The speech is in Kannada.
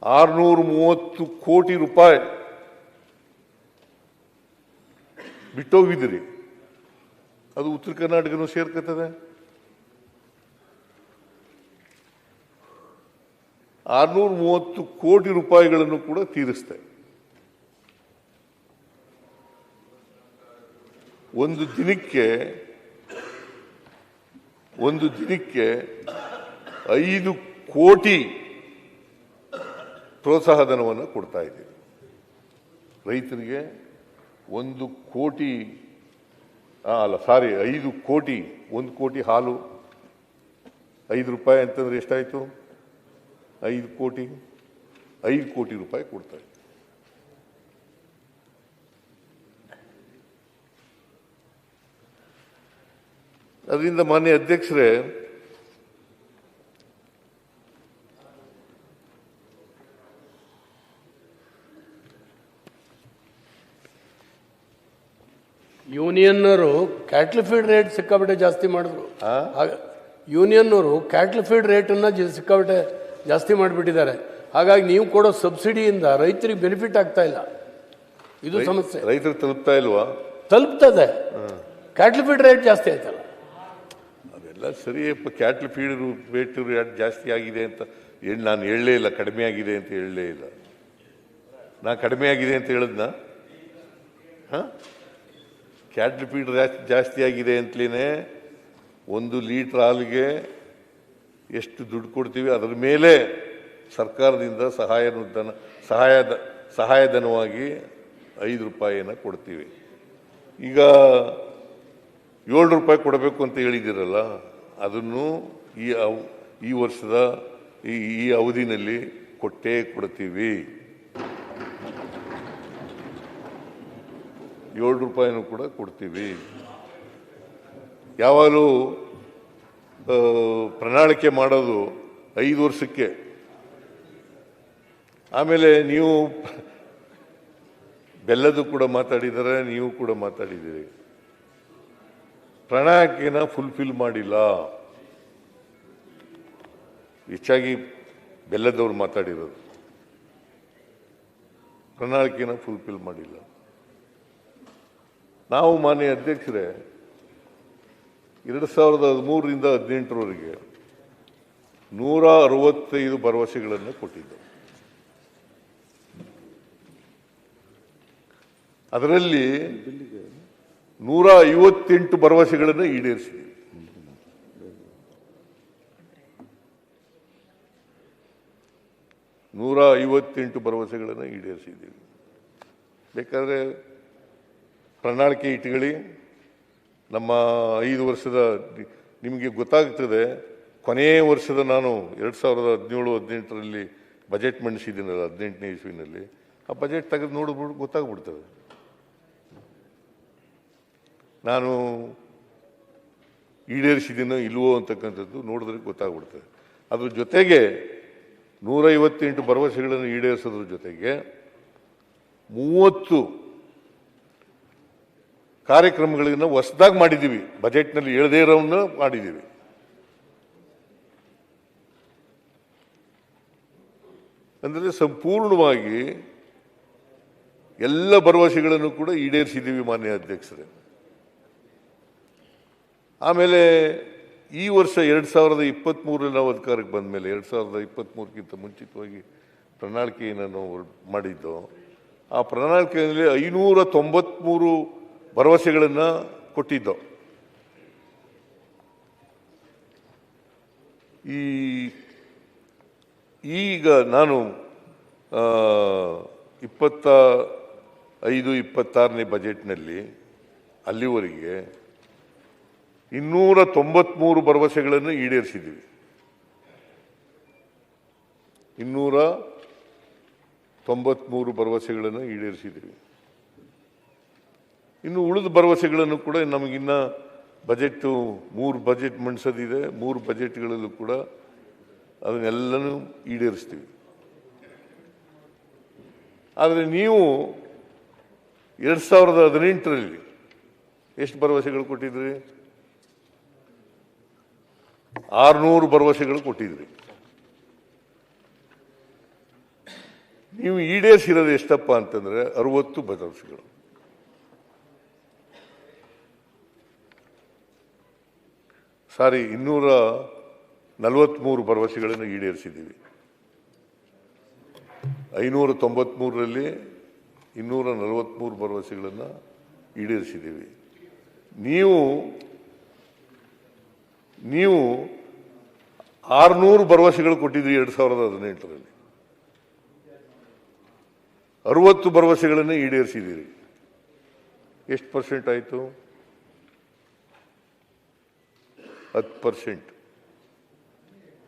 630 ಕೋಟಿ ರೂಪಾಯಿ ಬಿಟ್ಟೋಗಿದ್ದೀರಿ. ಅದು ಉತ್ತರ ಕರ್ನಾಟಕನೂ ಸೇರ್ಕತ್ತದೆ. 630 ಕೋಟಿ ರೂಪಾಯಿಗಳನ್ನು ಕೂಡ ತೀರಿಸ್ತೆ. ಒಂದು ದಿನಕ್ಕೆ 5 ಕೋಟಿ ಪ್ರೋತ್ಸಾಹ ಧನವನ್ನು ಕೊಡ್ತಾ ಇದ್ದೀವಿ ರೈತರಿಗೆ. 1 ಕೋಟಿ 5 ಕೋಟಿ 1 ಕೋಟಿ ಹಾಲು 5 ರೂಪಾಯಿ ಅಂತಂದ್ರೆ ಎಷ್ಟಾಯ್ತು? 5 ಕೋಟಿ ರೂಪಾಯಿ ಕೊಡ್ತಾ ಇದ್ದೀವಿ. ಅದರಿಂದ ಮಾನ್ಯ ಅಧ್ಯಕ್ಷರೇ, ಯೂನಿಯನ್ನವರು ಕ್ಯಾಟ್ಲ್ ಫೀಡ್ ರೇಟ್ ಸಿಕ್ಕಾಪಟ್ಟೆ ಜಾಸ್ತಿ ಮಾಡಿದ್ರು. ಯೂನಿಯನ್ನವರು ಕ್ಯಾಟ್ಲ್ ಫೀಡ್ ರೇಟನ್ನು ಸಿಕ್ಕಾಪಟ್ಟೆ ಜಾಸ್ತಿ ಮಾಡಿಬಿಟ್ಟಿದ್ದಾರೆ. ಹಾಗಾಗಿ ನೀವು ಕೊಡೋ ಸಬ್ಸಿಡಿಯಿಂದ ರೈತರಿಗೆ ಬೆನಿಫಿಟ್ ಆಗ್ತಾ ಇಲ್ಲ. ಇದು ಸಮಸ್ಯೆ. ರೈತರು ತಲುಪ್ತಾ ಇಲ್ವಾ? ತಲುಪ್ತದೆ. ಕ್ಯಾಟ್ಲ್ ಫೀಡ್ ರೇಟ್ ಜಾಸ್ತಿ ಆಯ್ತಲ್ಲ. ಅದೆಲ್ಲ ಸರಿಯಪ್ಪ. ಕ್ಯಾಟ್ಲ್ ಫೀಡ್ ರೇಟ್ ಜಾಸ್ತಿ ಆಗಿದೆ ಅಂತ ನಾನು ಹೇಳಲೇ ಇಲ್ಲ. ಕಡಿಮೆ ಆಗಿದೆ ಅಂತ ಹೇಳಲೇ ಇಲ್ಲ. ನಾ ಕಡಿಮೆ ಆಗಿದೆ ಅಂತ ಹೇಳಿದ್ನ? ಕ್ಯಾಟ್ಲ್ ಫೀಡ್ ಜಾಸ್ತಿ ಆಗಿದೆ ಅಂತಲೇ 1 ಲೀಟರ್ ಹಾಲಿಗೆ ಎಷ್ಟು ದುಡ್ಡು ಕೊಡ್ತೀವಿ ಅದರ ಮೇಲೆ ಸರ್ಕಾರದಿಂದ ಸಹಾಯಧನವಾಗಿ 5 ರೂಪಾಯಿಯನ್ನು ಕೊಡ್ತೀವಿ. ಈಗ 7 ರೂಪಾಯಿ ಕೊಡಬೇಕು ಅಂತ ಹೇಳಿದ್ದೀರಲ್ಲ, ಅದನ್ನು ಈ ವರ್ಷದ ಈ ಅವಧಿನಲ್ಲಿ ಕೊಟ್ಟೇ ಕೊಡ್ತೀವಿ. 7 ರೂಪಾಯಿನೂ ಕೂಡ ಕೊಡ್ತೀವಿ. ಯಾವಾಗಲೂ ಪ್ರಣಾಳಿಕೆ ಮಾಡೋದು 5 ವರ್ಷಕ್ಕೆ. ಆಮೇಲೆ ನೀವು ಬೆಲ್ಲದು ಕೂಡ ಮಾತಾಡಿದರೆ, ನೀವು ಕೂಡ ಮಾತಾಡಿದ್ದೀರಿ. ಪ್ರಣಾಳಿಕೆನ ಫುಲ್ಫಿಲ್ ಮಾಡಿಲ್ಲ. ಹೆಚ್ಚಾಗಿ ಬೆಲ್ಲದವ್ರು ಮಾತಾಡಿರೋದು ಪ್ರಣಾಳಿಕೆನ ಫುಲ್ಫಿಲ್ ಮಾಡಿಲ್ಲ. ನಾವು ಮಾನ್ಯ ಅಧ್ಯಕ್ಷರೇ 2013ರಿಂದ 2018ರವರೆಗೆ 165 ಭರವಸೆಗಳನ್ನು ಕೊಟ್ಟಿದ್ದು. ಅದರಲ್ಲಿ 158 ಭರವಸೆಗಳನ್ನು ಈಡೇರಿಸಿದ್ದೀವಿ. ಭರವಸೆಗಳನ್ನು ಈಡೇರಿಸಿದ್ದೀವಿ. ಬೇಕಾದರೆ ಪ್ರಣಾಳಿಕೆ ಇಟ್ಕೊಳ್ಳಿ. ನಮ್ಮ 5 ವರ್ಷದ ನಿಮಗೆ ಗೊತ್ತಾಗ್ತದೆ. ಕೊನೆಯ ವರ್ಷದ ನಾನು 2017-18ರಲ್ಲಿ ಬಜೆಟ್ ಮಂಡಿಸಿದ್ದೀನಲ್ಲ, 18ನೇ ಇಸ್ವಿನಲ್ಲಿ. ಆ ಬಜೆಟ್ ತೆಗೆದು ನೋಡಿಬಿಟ್ಟು ಗೊತ್ತಾಗ್ಬಿಡ್ತದೆ. ನಾನು ಈಡೇರಿಸಿದ್ದೀನೋ ಇಲ್ವೋ ಅಂತಕ್ಕಂಥದ್ದು ನೋಡಿದ್ರೆ ಗೊತ್ತಾಗ್ಬಿಡ್ತದೆ. ಅದ್ರ ಜೊತೆಗೆ 158 ಭರವಸೆಗಳನ್ನು ಈಡೇರಿಸೋದ್ರ ಜೊತೆಗೆ 30 ಕಾರ್ಯಕ್ರಮಗಳನ್ನು ಹೊಸದಾಗಿ ಮಾಡಿದ್ದೀವಿ. ಬಜೆಟ್ನಲ್ಲಿ ಹೇಳದೇ ಇರೋವನ್ನ ಮಾಡಿದ್ದೀವಿ. ಅಂದರೆ ಸಂಪೂರ್ಣವಾಗಿ ಎಲ್ಲ ಭರವಸೆಗಳನ್ನು ಕೂಡ ಈಡೇರಿಸಿದ್ದೀವಿ ಮಾನ್ಯ ಅಧ್ಯಕ್ಷರೇ. ಆಮೇಲೆ ಈ ವರ್ಷ 2023ರಲ್ಲಿ ನಾವು ಅಧಿಕಾರಕ್ಕೆ ಬಂದ ಮೇಲೆ 2023ಕ್ಕಿಂತ ಮುಂಚಿತವಾಗಿ ಪ್ರಣಾಳಿಕೆಯನ್ನು ನಾವು ಮಾಡಿದ್ದು. ಆ ಪ್ರಣಾಳಿಕೆಯಲ್ಲಿ 593 ಭರವಸೆಗಳನ್ನು ಕೊಟ್ಟಿದ್ದು. ಈಗ ನಾನು 25-26ನೇ ಬಜೆಟ್ನಲ್ಲಿ ಅಲ್ಲಿವರೆಗೆ 293 ಭರವಸೆಗಳನ್ನು ಈಡೇರಿಸಿದ್ದೀವಿ. 293 ಭರವಸೆಗಳನ್ನು ಈಡೇರಿಸಿದ್ದೀವಿ. ಇನ್ನು ಉಳಿದ ಭರವಸೆಗಳನ್ನು ಕೂಡ ನಮಗಿನ್ನ ಬಜೆಟ್ಟು 3 ಬಜೆಟ್ ಮಂಡಿಸೋದಿದೆ. 3 ಬಜೆಟ್ಗಳಲ್ಲೂ ಕೂಡ ಅದನ್ನೆಲ್ಲನೂ ಈಡೇರಿಸ್ತೀವಿ. ಆದರೆ ನೀವು 2018ರಲ್ಲಿ ಎಷ್ಟು ಭರವಸೆಗಳು ಕೊಟ್ಟಿದ್ರಿ? 600 ಭರವಸೆಗಳು ಕೊಟ್ಟಿದ್ರಿ. ನೀವು ಈಡೇರಿಸಿರೋದು ಎಷ್ಟಪ್ಪ ಅಂತಂದ್ರೆ 60 ಭರವಸೆಗಳು. ಸಾರಿ, 243 ಭರವಸೆಗಳನ್ನು ಈಡೇರಿಸಿದ್ದೀವಿ. 593ರಲ್ಲಿ 243 ಭರವಸೆಗಳನ್ನು ಈಡೇರಿಸಿದ್ದೀವಿ. ನೀವು 600 ಭರವಸೆಗಳು ಕೊಟ್ಟಿದ್ರಿ 2018ರಲ್ಲಿ. 60 ಭರವಸೆಗಳನ್ನು ಈಡೇರಿಸಿದ್ದೀರಿ. ಎಷ್ಟು % ಆಯಿತು? 10%.